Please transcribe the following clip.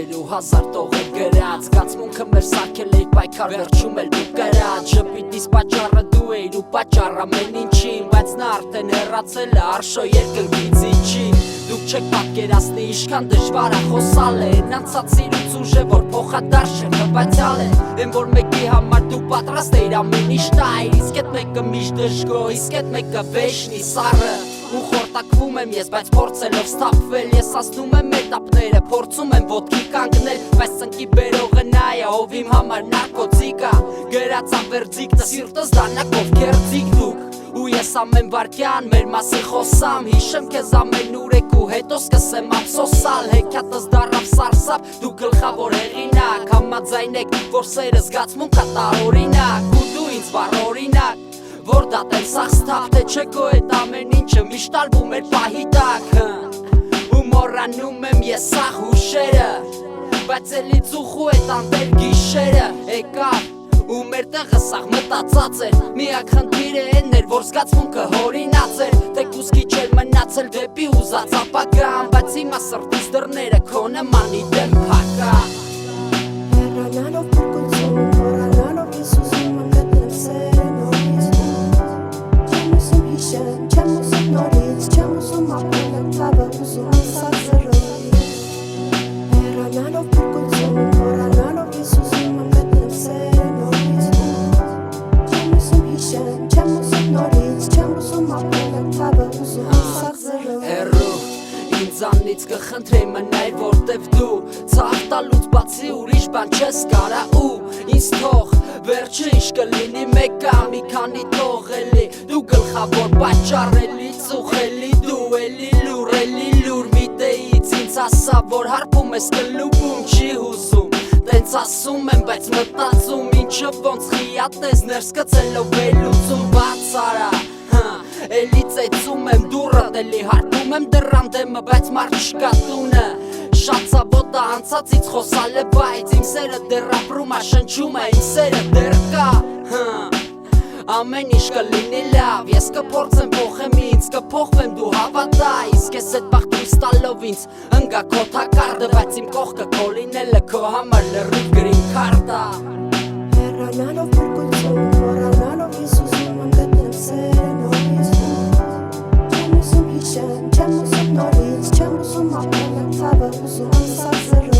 սիրել ու հազար տողեր գրած Զգացմունքը մեր սարքել էի պայքար վերջում էլ դու կրած Ժպիտիս պատճառը դու էիր ու պատճառ ամեն ինչին Բայց նա արդեն հեռացել է արշո երկնքից իջին Դուք չեք պատկերացնի ինչքան դժվար է խոսալ է Են անցած սիրուց ուժ է որ փոխադարձ չխմբացյալ է Են որ մեկի համար դու պատրաստ էիր ամեն ինչ տայր Իսկ էդ մեկը միշտ դժգո, իսկ էդ մեկը վեշնի սառը Ու խորտակվում եմ ես, բայց փորձելով սթափվել Ես ասնում եմ էտապները, փորձում եմ ոտքի կանգնել Բայց ծնկի բերողը նա է, ով իմ համար նարկոտիկ ա Գրած ամվերձիկը, սիրտս դանակով կերձիկ դուք Ու ես ամեն վարկյան մեր մասին խոսամ Հիշեմ կեզ ամեն ուրեք ու հետո սկսեմ ափսոսալ Հեքիաթս դառավ սարսափ, դու գլխավոր հեղինակ Համաձայն եք, որ սերը զգացմունք ա տարօրինակ Ու դու ինձ վառ օրինակ Որ դատել սաղ սթափ, թե չէ քո էդ ամեն ինչը միշտ ալվում էր պահի տակ Ու մոռանում եմ ես սաղ հուշերը Բայց էլի ծուխու էդ անտեր գիշերը Եկավ ու մեր տեղը սաղ մտածած էր Միակ խնդիրը էն էր, որ զգացմունքը հորինած էր Թեկուզ քիչ էր մնացել դեպի ուզած ապագան Բայց հիմա սրտիս դռները քո նմանի դեմ փակա Հեռանալով փրկություն, մոռանալով ես ուզում եմ գտնել սերը նորից Չեմ ուզում հիշել, չեմ ուզում նորից Չեմ ուզում ապրել եմ թավը, ուզում եմ սազրոյի Հեռանալով փրկություն, մոռանալով ես ուզում եմ գտնել սերը նորից Չեմ ուզում հիշել, չեմ ուզում նորից Չեմ ուզում ապրել եմ թավը, ուզում եմ սազրոյի Հեռու ինձանից կխնդրեի մնայր որտև դու Ցավ տալուց բացի ուրիշ բան չես կարա ու ինձ թող Վերջը ինչ կլինի մեկա մի քանի տողելի Դու գլխավոր պատճառելի ծուխելի Դու էլի լուր միտեից ինձ ասա որ հարբում ես կլուբում չի հուզում Տենց ասում եմ բայց մտածում ինչը ոնց խիատես ներս կծելով վերլուծում բաց արա Էլի ծեծում եմ դուրըդ էլի հարբում եմ դռան դեմը բայց մարդ չկա տունը Շատ ծավոտ է անցածից խոսալ է բայց իմ սերը դեռ ապրում ա շնչում է իմ սերը դեռ կա Ամեն ինչ կլինի լավ ես կփորձեմ փոխեմ ինձ կփոխվեմ դու հավատա Իսկ ես էդ բախտույս տալով ինձ ընկա քո թակարդը Բայց իմ կողքը քո լինելը քո համար լրիվ գրին քարտ ա Հեռանալով փրկություն, մոռանալով ես ուզում եմ գտնել սերը նորից Չեմ ուզում հիշել, չեմ ուզում նորից Չեմ ուզում ապրել եմ թավը, ուզում եմ սազրոյի